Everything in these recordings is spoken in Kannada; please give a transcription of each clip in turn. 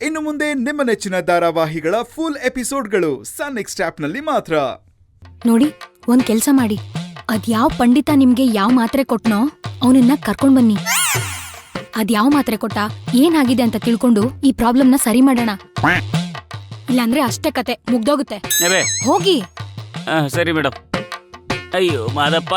ಇನ್ನು ಮುಂದೆ ನಿಮ್ಮ ನೆಚ್ಚಿನ ಧಾರಾವಾಹಿಗಳ ಫುಲ್ ಎಪಿಸೋಡ್ಗಳು ಸನ್ ನೆಕ್ಸ್ಟ್ ಆಪ್ನಲ್ಲಿ ಮಾತ್ರ. ನೋಡಿ, ಒಂದ್ ಕೆಲ್ಸ ಮಾಡಿ, ಅದ್ಯಾವ್ ಪಂಡಿತ ನಿಮ್ಗೆ ಯಾವ ಮಾತ್ರೆ ಕೊಟ್ನೋ ಅವನನ್ನ ಕರ್ಕೊಂಡ್ ಬನ್ನಿ. ಅದ್ಯಾವ್ ಮಾತ್ರೆ ಕೊಟ್ಟ, ಏನಾಗಿದೆ ಅಂತ ತಿಳ್ಕೊಂಡು ಈ ಪ್ರಾಬ್ಲಮ್ನ ಸರಿ ಮಾಡೋಣ. ಇಲ್ಲಾಂದ್ರೆ ಅಷ್ಟೇ ಕತೆ ಮುಗ್ದೋಗುತ್ತೆ. ಹೋಗಿ. ಸರಿ ಮೇಡಮ್. ಅಯ್ಯೋ ಮಾದಪ್ಪ,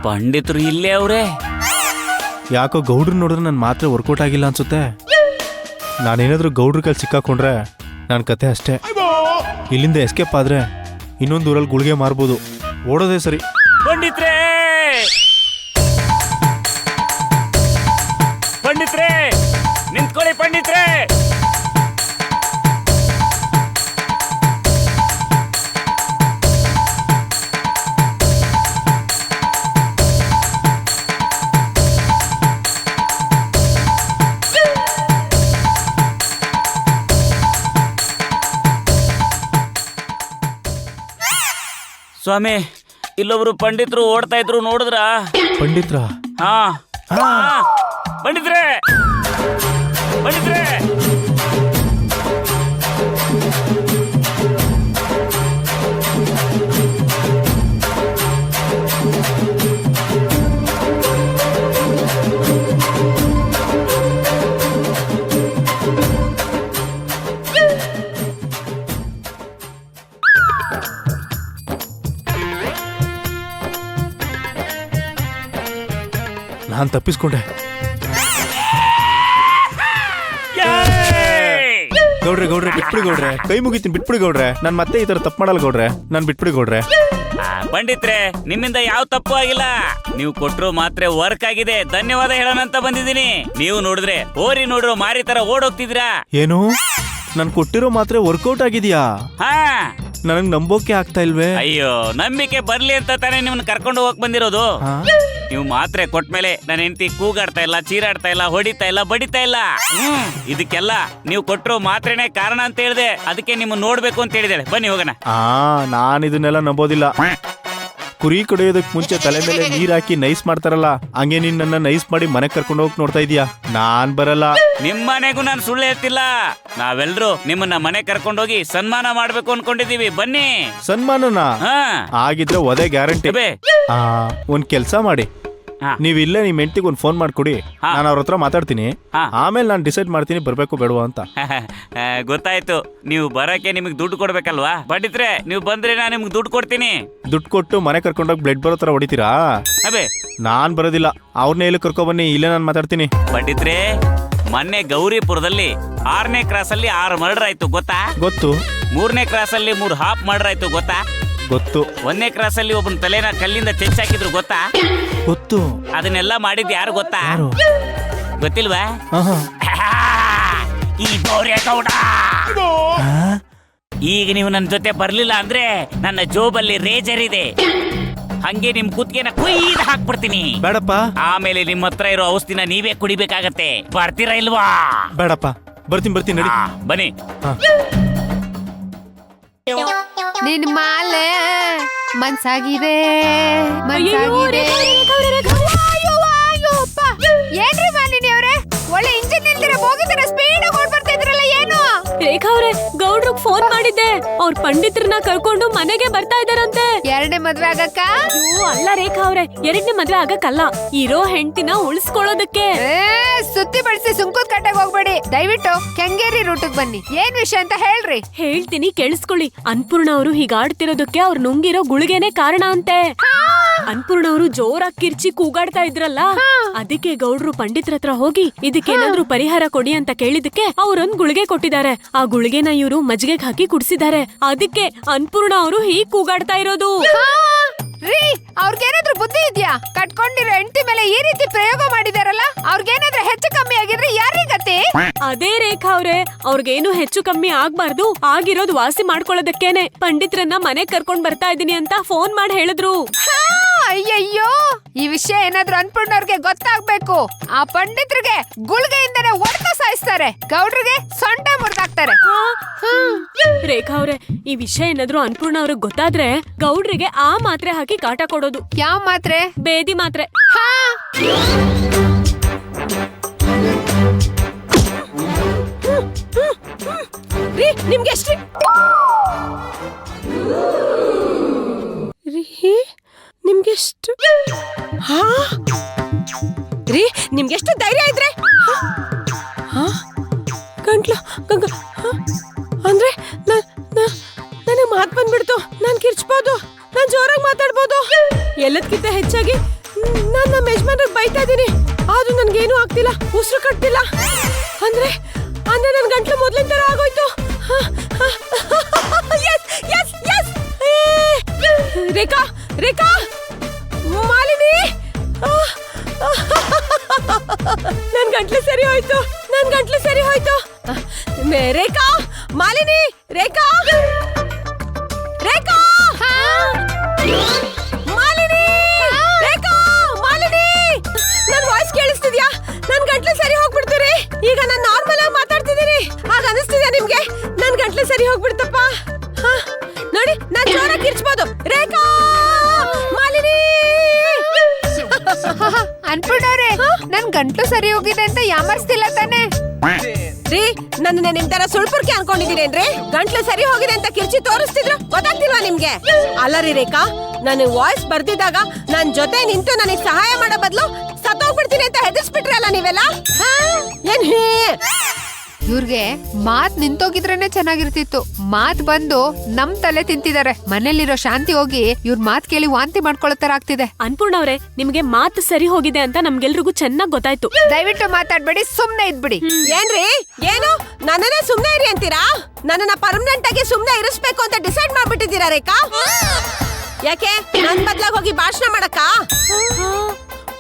ಪಂಡಿತರು ಇಲ್ಲೇ ಅವ್ರೆ. ಯಾಕೋ ಗೌಡ್ರು ನೋಡಿದ್ರೆ ನನ್ನ ಮಾತ್ರೆ ವರ್ಕೌಟ್ ಆಗಿಲ್ಲ ಅನ್ಸುತ್ತೆ. ನಾನೇನಾದ್ರೂ ಗೌಡ್ರ ಕೈಲಿ ಸಿಕ್ಕಾಕೊಂಡ್ರೆ ನನ್ನ ಕತೆ ಅಷ್ಟೇ. ಇಲ್ಲಿಂದ ಎಸ್ಕೇಪ್ ಆದ್ರೆ ಇನ್ನೊಂದು ಊರಲ್ಲಿ ಗುಳಿಗೆ ಮಾರ್ಬೋದು. ಓಡೋದೇ ಸರಿ. ಪಂಡಿತ್ರೆ, ಪಂಡಿತ್ರೆ ನಿಂತ್ಕೊಳ್ಳಿ. ಪಂಡಿತ್ರೆ, ಸ್ವಾಮಿ, ಇಲ್ಲೊಬ್ರು ಪಂಡಿತರು ಓಡ್ತಾ ಇದ್ರು, ನೋಡಿದ್ರ? ಪಂಡಿತ್ರ? ಹಾ, ಪಂಡಿತ್ರೆ, ಪಂಡಿತ್ರೆ. ನಾನು ತಪ್ಪಿಸ್ಕೊಂಡೆ. ಗೌಡ್ರೆ ಗೌಡ್ರೆ ಬಿಟ್ಬಿಡಿ ಗೌಡ್ರೆ, ಕೈ ಮುಗಿತೀನಿ, ಬಿಟ್ಬಿಡಿ ಗೌಡ್ರೆ. ನಾನು ಮತ್ತೆ ಈ ತರ ತಪ್ಪು ಮಾಡಲ್ಲ ಗೌಡ್ರೆ, ನಾನು ಬಿಟ್ಬಿಡಿ ಗೌಡ್ರೆ. ಪಂಡಿತ್ರೆ, ನಿಮ್ಮಿಂದ ಯಾವ ತಪ್ಪು ಆಗಿಲ್ಲ. ನೀವು ಕೊಟ್ರು ಮಾತ್ರೆ ವರ್ಕ್ ಆಗಿದೆ, ಧನ್ಯವಾದ ಹೇಳೋಣ ಅಂತ ಬಂದಿದ್ದೀನಿ. ನೀವು ನೋಡಿದ್ರೆ ಹೋರಿ ನೋಡ್ರೋ ಮಾರಿ ತರ ಓಡೋಗ್ತಿದ್ರಾ. ಏನು, ನಾನು ಕೊಟ್ಟಿರೋ ಮಾತ್ರೆ ವರ್ಕೌಟ್ ಆಗಿದ್ಯಾ? ಹಾ, ನನಗ್ ನಂಬೋಕೆ ಆಗ್ತಾ ಇಲ್ವೇ? ಅಯ್ಯೋ, ನಂಬಿಕೆ ಬರ್ಲಿ ಅಂತ ತಾನೇ ನಿಮ್ನ ಕರ್ಕೊಂಡು ಹೋಗಕ್ ಬಂದಿರೋದು. ನೀವು ಮಾತ್ರೆ ಕೊಟ್ಮೇಲೆ ನನ್ನ ಹೆಂಡತಿ ಕೂಗಾಡ್ತಾ ಇಲ್ಲ, ಚೀರಾಡ್ತಾ ಇಲ್ಲ, ಹೊಡಿತಾ ಇಲ್ಲ, ಬಡಿತಾ ಇಲ್ಲ. ಇದಕ್ಕೆಲ್ಲ ನೀವು ಕೊಟ್ಟರು ಮಾತ್ರೆನೇ ಕಾರಣ ಅಂತ ಹೇಳಿದೆ. ಅದಕ್ಕೆ ನಿಮ್ಮ ನೋಡ್ಬೇಕು ಅಂತ ಹೇಳಿದೆ. ಬನ್ನಿ ಹೋಗೋಣ. ನಾನ್ ಇದನ್ನೆಲ್ಲ ನಂಬೋದಿಲ್ಲ. ಕುರಿ ಕಡಿಯೋದಕ್ ಮುಂಚೆ ತಲೆ ಮೇಲೆ ನೀರ್ ಹಾಕಿ ನೈಸ್ ಮಾಡ್ತಾರಲ್ಲ, ಹಂಗೆ ನೀನ್ ನನ್ನ ನೈಸ್ ಮಾಡಿ ಮನೆ ಕರ್ಕೊಂಡು ಹೋಗಕ್ ನೋಡ್ತಾ ಇದೀಯಾ? ನಾನ್ ಬರಲ್ಲ. ನಿಮ್ ಮನೆಗೂ ನಾನು ಸುಳ್ಳು ಹೇಳ್ತಿಲ್ಲ. ನಾವೆಲ್ಲರೂ ನಿಮ್ಮನ್ನ ಮನೆ ಕರ್ಕೊಂಡೋಗಿ ಸನ್ಮಾನ ಮಾಡ್ಬೇಕು ಅನ್ಕೊಂಡಿದೀವಿ. ಬನ್ನಿ. ಸನ್ಮಾನನ? ಆಗಿದ್ರೆ ಒದೇ ಗ್ಯಾರಂಟಿ. ಒಂದ್ ಕೆಲ್ಸ ಮಾಡಿ, ನೀವ್ ಇಲ್ಲೇ ನಿಮ್ ಹೆಂಡತಿಗೆ ಒಂದ್ ಫೋನ್ ಮಾಡ್ಕೊಡಿ. ನಾನು ಅವ್ರ ಹತ್ರ ಮಾತಾಡ್ತೀನಿ. ಆಮೇಲೆ ನಾನು ಡಿಸೈಡ್ ಮಾಡ್ತೀನಿ ಬರ್ಬೇಕು ಬೇಡವಾ ಅಂತ. ಗೊತ್ತಾಯ್ತು. ನೀವು ಬರಕ್ಕೆ ನಿಮಗ್ ದುಡ್ಡು ಕೊಡ್ಬೇಕಲ್ವಾ? ಪಂಡಿತ್ರೆ, ನೀವು ಬಂದ್ರೆ ನಾನು ನಿಮ್ಗೆ ದುಡ್ಡು ಕೊಡ್ತೀನಿ. ದುಡ್ಡು ಕೊಟ್ಟು ಮನೆ ಕರ್ಕೊಂಡೋಗಿ ಬ್ಲಡ್ ಬರೋ ತರ ಹೊಡಿತೀರಾ? ನಾನ್ ಬರೋದಿಲ್ಲ. ಅವ್ರನ್ನೇ ಇಲ್ಲಿ ಕರ್ಕೊ ಬನ್ನಿ, ಇಲ್ಲೇ ನಾನು ಮಾತಾಡ್ತೀನಿ. ಪಂಡಿತ್ರೆ, ಮೊನ್ನೆ ಗೌರಿಪುರದಲ್ಲಿ 6ನೇ ಕ್ರಾಸ್ ಅಲ್ಲಿ 6 ಮರ್ಡರ್ ಆಯ್ತು, ಗೊತ್ತಾ? ಗೊತ್ತು. 3ನೇ ಕ್ರಾಸ್ ಅಲ್ಲಿ 3 ಹಾಫ್ ಮರ್ಡರ್ ಆಯ್ತು, ಗೊತ್ತಾ? ಗೊತ್ತು. 1ನೇ ಕ್ರಾಸ್ ಅಲ್ಲಿ ಒಬ್ಬನ ತಲೆನ ಕಲ್ಲಿಂದ ಚೆಚ್ಚಾಕಿದ್ರು, ಗೊತ್ತಾ? ಗೊತ್ತು. ಅದನ್ನೆಲ್ಲ ಮಾಡಿದ್ ಯಾರು ಗೊತ್ತಾ? ಗೊತ್ತಿಲ್ವಾ? ಈ ಗೌಡ. ಈಗ ನೀವು ನನ್ನ ಜೊತೆ ಬರ್ಲಿಲ್ಲ ಅಂದ್ರೆ ನನ್ನ ಜೋಬಲ್ಲಿ ರೇಜರ್ ಇದೆ, ಹಂಗೆ ನಿಮ್ ಕುತ್ತಿಗೆನ ಕುಯ್ದು ಹಾಕ್ಬಿಡ್ತೀನಿ. ಬೇಡಪ್ಪ. ಆಮೇಲೆ ನಿಮ್ಮ ಹತ್ರ ಇರೋ ಔಷಧಿನ ನೀವೇ ಕುಡಿಬೇಕಾಗತ್ತೆ. ಬರ್ತೀರಾ ಇಲ್ವಾ? ಬೇಡಪ್ಪ, ಬರ್ತೀನಿ ನಡಿ. ಬನ್ನಿ. ನಿನ್ ಮಾಲೆ ಮನ್ಸಾಗಿದೆ. ಏನ್ರಿ ಮಾಲಿನಿ ಅವ್ರೆ, ಒಳ್ಳೆ ಇಂಜಿನ್ ನಿಲ್ದಿರ ಹೋಗಿದ್ದೀರ, ಸ್ಪೀಡ್ ಆಗಿ ಬರ್ತಾ ಇದ್ರಲ್ಲ, ಏನು? ರೇಖಾ ಅವ್ರೆ, ಗೌಡ್ರಿಗೆ ಫೋನ್ ಮಾಡಿದ್ದೆ. ಅವ್ರ ಪಂಡಿತ್ರನ್ನ ಕರ್ಕೊಂಡು ಮನೆಗೆ ಬರ್ತಾ ಇದಾರಂತೆ. 2ನೇ ಮದ್ವೆ ಆಗಕ್ಕ? ಅಲ್ಲ ರೇಖಾ ಅವ್ರೆ, 2ನೇ ಮದ್ವೆ ಆಗಕ್ಕಲ್ಲ, ಇರೋ ಹೆಂಡತಿನ ಉಳಿಸ್ಕೊಳ್ಳೋದಕ್ಕೆ. ಸುತ್ತಿ ಬಳಸಿ ಸುಂಕದ ಕಟ್ಟೆಗೆ ಹೋಗ್ಬೇಡಿ. ದಯವಿಟ್ಟು ಕೆಂಗೇರಿ ರೂಟಿಗೆ ಬನ್ನಿ. ಏನ್ ವಿಷಯ ಅಂತ ಹೇಳ್ರಿ. ಹೇಳ್ತೀನಿ, ಕೇಳಿಸ್ಕೊಳ್ಳಿ. ಅನ್ಪೂರ್ಣ ಅವರು ಹೀಗಾಡ್ತಿರೋದಕ್ಕೆ ಅವ್ರು ನುಂಗಿರೋ ಗುಳಿಗೆನೆ ಕಾರಣ ಅಂತೆ. ಅನ್ಪೂರ್ಣ ಅವರು ಜೋರಾಗಿ ಕಿರ್ಚಿ ಕೂಗಾಡ್ತಾ ಇದ್ರಲ್ಲ, ಅದಕ್ಕೆ ಗೌಡ್ರು ಪಂಡಿತ್ರ ಹತ್ರ ಹೋಗಿ ಇದಕ್ಕೇನಾದ್ರೂ ಪರಿಹಾರ ಕೊಡಿ ಅಂತ ಕೇಳಿದಕ್ಕೆ ಅವ್ರೊಂದ್ ಗುಳಿಗೆ ಕೊಟ್ಟಿದ್ದಾರೆ. ಆ ಗುಳಿಗೆನ ಇವರು ಮಜ್ಜಿಗೆಗೆ ಹಾಕಿ ಕುಡಿಸಿದ್ದಾರೆ. ಅದಕ್ಕೆ ಅನ್ಪೂರ್ಣ ಅವರು ಹೀಗ್ ಕೂಗಾಡ್ತಾ ಇರೋದು. ರೀ, ಅವ್ರಿಗೇನಾದ್ರೂ ಬುದ್ಧಿ ಇದ್ಯಾ? ಕಟ್ಕೊಂಡಿರೋ ಹೆಂಡತಿ ಮೇಲೆ ಈ ರೀತಿ ಪ್ರಯೋಗ ಮಾಡಿದಾರಲ್ಲ, ಅವ್ರಿಗೇನಾದ್ರೂ ಹೆಚ್ಚು ಕಮ್ಮಿ ಆಗಿದ್ರೆ ಯಾರಿಗತ್ತೆ? ಅದೇ ರೇಖಾ ಅವ್ರೆ, ಅವ್ರಿಗೇನು ಹೆಚ್ಚು ಕಮ್ಮಿ ಆಗ್ಬಾರ್ದು, ಆಗಿರೋದು ವಾಸಿ ಮಾಡ್ಕೊಳ್ಳೋದಕ್ಕೇನೆ ಪಂಡಿತ್ರನ್ನ ಮನೆಗ್ ಕರ್ಕೊಂಡ್ ಬರ್ತಾ ಇದೀನಿ ಅಂತ ಫೋನ್ ಮಾಡಿ ಹೇಳಿದ್ರು. ಅಯ್ಯಯ್ಯೋ, ಈ ವಿಷಯ ಏನಾದ್ರೂ ಅನ್ಪೂರ್ಣವ್ರಿಗೆ ಗೊತ್ತಾಗ್ಬೇಕು. ಆ ಪಂಡಿತ್ರಿಗೆ ಗುಳ್ಗೆಯಿಂದನೇ ಹೊಡೆತ ಸಾಯಿಸ್ತಾರೆ, ಗೌಡ್ರಿಗೆ ಸೊಂಟ ಮುರಿದಾಕ್ತಾರೆ. ರೇಖಾ ಅವ್ರೆ, ಈ ವಿಷಯ ಏನಾದ್ರು ಅನ್ಪೂರ್ಣ ಅವ್ರಿಗೆ ಗೊತ್ತಾದ್ರೆ ಗೌಡ್ರಿಗೆ ಆ ಮಾತ್ರೆ ಹಾಕಿ ಕಾಟ ಕೊಡೋದು. ಯಾವ ಮಾತ್ರೆ? ಬೇದಿ ಮಾತ್ರೆ. ಹಾ ರೀ ನಿಮ್ಗೆ ಎಷ್ಟ್ರಿ? ರೀ ನಿಮ್ಗೆಷ್ಟು? ಹಾ ರೀ ನಿಮ್ಗೆಷ್ಟು ಧೈರ್ಯ ಇದ್ರೆ ಗಂಟ್ಲು ಅಂದ್ರೆ ನನಗೆ ಮಾತು ಬಂದ್ಬಿಡ್ತು. ನಾನು ಕಿರ್ಚ್ಬೋದು, ನಾನು ಜೋರಾಗಿ ಮಾತಾಡ್ಬೋದು. ಎಲ್ಲದಕ್ಕಿಂತ ಹೆಚ್ಚಾಗಿ ನಾನು ನಮ್ಮ ಯಜಮಾನ್ರಿಗೆ ಬೈತಾ ಇದ್ದೀನಿ, ಆದ್ರೂ ನನ್ಗೇನು ಆಗ್ತಿಲ್ಲ, ಉಸಿರು ಕಟ್ತಿಲ್ಲ. ಅಂದ್ರೆ ನನ್ ಗಂಟ್ಲು ಮೊದ್ಲಿನ ತರ ಆಗೋಯ್ತು. ರೇಖಾ ರೇಖಾ ಮಾಲಿನಿ, ನನ್ ಗಂಟ್ಲು ಸರಿ ಹೋಯ್ತು, ನನ್ ಗಂಟ್ಲು ಸರಿ ಹೋಯ್ತು. ರೇಖಾ ಮಾಲಿನಿ, ರೇಖಾ ರೇಖಾ ಮಾಲಿನಿ, ರೇಖಾ ಮಾಲಿನಿ, ನನ್ ವಾಯ್ಸ್ ಕೇಳಿಸ್ತಿದ್ಯಾ? ನನ್ ಗಂಟ್ಲು ಸರಿ ಹೋಗ್ಬಿಡ್ತೀರಿ. ಈಗ ನಾನು ನಾರ್ಮಲ್ ಆಗಿ ಮಾತಾಡ್ತಿದ್ದೀನಿ, ಆಗ ಅನಿಸ್ತಿದ್ಯಾ ನಿಮ್ಗೆ ನನ್ ಗಂಟ್ಲು ಸರಿ ಹೋಗ್ಬಿಡ್ತಪ್ಪ? ನೋಡಿ, ನಾನ್ ಜೋರಾಗಿ ಕಿರ್ಚ್ಬೋದು. ರೇಖಾ ಮಾಲಿನಿ. ಅನ್ಪೂರ್ಣವ್ರೆ, ನನ್ ಗಂಟ್ಲು ಸರಿ ಹೋಗಿದೆ ಅಂತ ಯಾಮರ್ಸ್ತಿಲ್ಲ ತಾನೆ? ರೀ ನನ್ನ ನಿಮ್ ತರ ಸುಳ್ಪುರ್ಕೆ ಅನ್ಕೊಂಡಿದೀನೇನ್ರಿ? ಗಂಟ್ಲು ಸರಿ ಹೋಗಿದೆ ಅಂತ ಕಿರ್ಚಿ ತೋರಿಸ್ತಿದ್ರು, ಗೊತ್ತಾಗ್ತಿಲ್ವಾ ನಿಮ್ಗೆ? ಅಲ್ಲರಿ ರೇಖಾ, ನನ್ನ ವಾಯ್ಸ್ ಬರ್ದಿದ್ದಾಗ ನನ್ ಜೊತೆ ನಿಂತು ನನಗೆ ಸಹಾಯ ಮಾಡೋ ಬದಲು ಸತ್ತೋಗ್ಬಿಡ್ತೀನಿ ಅಂತ ಹೆದರ್ಸ್ಬಿಟ್ರಲ್ಲ ನೀವೆಲ್ಲ. ಏನ್ ಇವ್ರಿಗೆ ಮಾತ್ ನಿಂತೋಗಿದ್ರೇನೆ ಚೆನ್ನಾಗಿರ್ತಿತ್ತು. ಮಾತ್ ಬಂದು ನಮ್ ತಲೆ ತಿಂತಿದ್ದಾರೆ. ಮನೇಲಿರೋ ಶಾಂತಿ ಹೋಗಿ ಇವ್ರ ಮಾತ್ ಕೇಳಿ ವಾಂತಿ ಮಾಡ್ಕೊಳ್ಳೋ ತರ ಆಗ್ತಿದೆ. ಅನ್ಪೂರ್ಣ ಅವ್ರೆ, ನಿಮ್ಗೆ ಮಾತು ಸರಿ ಹೋಗಿದೆ ಅಂತ ನಮ್ಗೆಲ್ರಿಗೂ ಚೆನ್ನಾಗ್ ಗೊತ್ತಾಯ್ತು. ದಯವಿಟ್ಟು ಮಾತಾಡ್ಬೇಡಿ, ಸುಮ್ನೆ ಇದ್ಬಿಡಿ. ಏನ್ರಿ ಏನು ನನ್ನನ್ನೇ ಸುಮ್ನೆ ಇರಿ ಅಂತೀರಾ? ನನ್ನನ್ನ ಪರ್ಮನೆಂಟ್ ಆಗಿ ಸುಮ್ನೆ ಇರಿಸ್ಬೇಕು ಅಂತ ಡಿಸೈಡ್ ಮಾಡ್ಬಿಟ್ಟಿದ್ದೀರಾ ರೇಖಾ? ಯಾಕೆ ನನ್ ಬದ್ಲಾಗ್ ಹೋಗಿ ಭಾಷಣ ಮಾಡಕ್ಕ?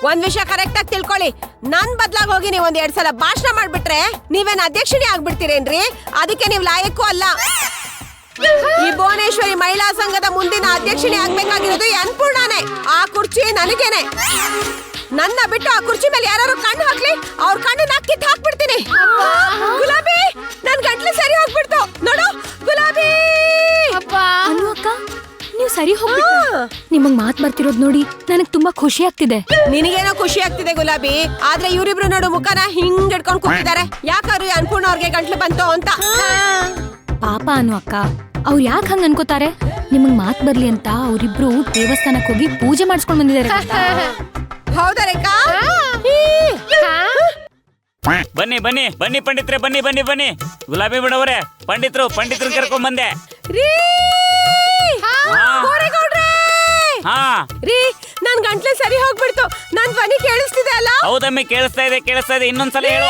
ಒಂದ್ ವಿಷಯ ಕರೆಕ್ಟ್ ಆಗಿ ತಿಳ್ಕೊಳ್ಳಿ, ನನ್ ಬದ್ಲಾಗ್ ಹೋಗಿ ನೀವ್ ಒಂದ್ 2 ಸಲ ಭಾಷಣ ಮಾಡ್ಬಿಟ್ರೆ ನೀವೇನ್ ಅಧ್ಯಕ್ಷಣಿ ಆಗ್ಬಿಡ್ತೀರೇನ್ರಿ? ಅದಕ್ಕೆ ನೀವ್ ಲಾಯಕ್ಕೂ ಅಲ್ಲ. ಈ ಭುವನೇಶ್ವರಿ ಮಹಿಳಾ ಸಂಘದ ಮುಂದಿನ ಅಧ್ಯಕ್ಷಣಿ ಆಗ್ಬೇಕಾಗಿರೋದು ಅನ್ಪೂರ್ಣನೇ. ಆ ಕುರ್ಚಿ ನನಗೇನೆ. ನನ್ನ ಬಿಟ್ಟು ಆ ಕುರ್ಚಿ ಮೇಲೆ ಯಾರು ಕಣ್ಣು ಹಾಕ್ಲಿ, ಅವ್ರ ಕಣ್ಣನ್ನ ಕಿತ್ತು ಹಾಕ್ಬಿಡ್ತೀನಿ. ಗುಲಾಬಿ, ನನ್ ಗಂಟ್ಲು ಸರಿ ಹೋಗ್ಬಿಡ್ತು ನೋಡು. ಗುಲಾಬಿ ಅನು ಅಕ್ಕ, ನೀವು ಸರಿ ಹೋಗ್ಬಿಟ್ರಾ? ನಿಮಗ್ ಮಾತ್ ಬರ್ತಿರೋದ್ ನೋಡಿ ನನಗ್ ತುಂಬಾ ಖುಷಿ ಆಗ್ತಿದೆ. ನಿನಗೇನೋ ಖುಷಿ ಆಗ್ತಿದೆ ಗುಲಾಬಿ, ಆದ್ರೆ ಇವರಿಬ್ರು ನೋಡು ಮುಖನ ಹಿಂಗ್ ಹಿಡ್ಕೊಂಡ್ ಕೂತಿದ್ದಾರೆ. ಯಾಕಾದ್ರು ಅನ್ಪೂರ್ಣ ಅವ್ರಿಗೆ ಗಂಟ್ಲು ಬಂತು ಅಂತ. ಪಾಪ ಅನು ಅಕ್ಕ, ಅವ್ರು ಯಾಕೆ ಹಂಗ ಅನ್ಕೋತಾರೆ? ನಿಮಗ್ ಮಾತ್ ಬರ್ಲಿ ಅಂತ ಅವ್ರಿಬ್ರು ದೇವಸ್ಥಾನಕ್ ಹೋಗಿ ಪೂಜೆ ಮಾಡಿಸ್ಕೊಂಡ್ ಬಂದಿದ್ದಾರೆ. ಹೌದಾ ರೇಖಾ? ಬನ್ನಿ ಬನ್ನಿ ಬನ್ನಿ ಪಂಡಿತ್ರೆ, ಬನ್ನಿ ಬನ್ನಿ ಬನ್ನಿ. ಗುಲಾಬಿ ಬಿಡವ್ರೆ, ಪಂಡಿತ್ರು ಕರ್ಕೊಂಡ್ ಬಂದೆ. ಹಾ ರೀ, ನನ್ ಗಂಟ್ಲೆ ಸರಿ ಹೋಗ್ಬಿಡ್ತು. ನನ್ ಧ್ವನಿ ಕೇಳಿಸ್ತಿದೆ ಅಲ್ಲ? ಹೌದಮ್ಮಿ, ಕೇಳಿಸ್ತಾ ಇದೆ. ಇನ್ನೊಂದ್ಸಲ ಹೇಳು.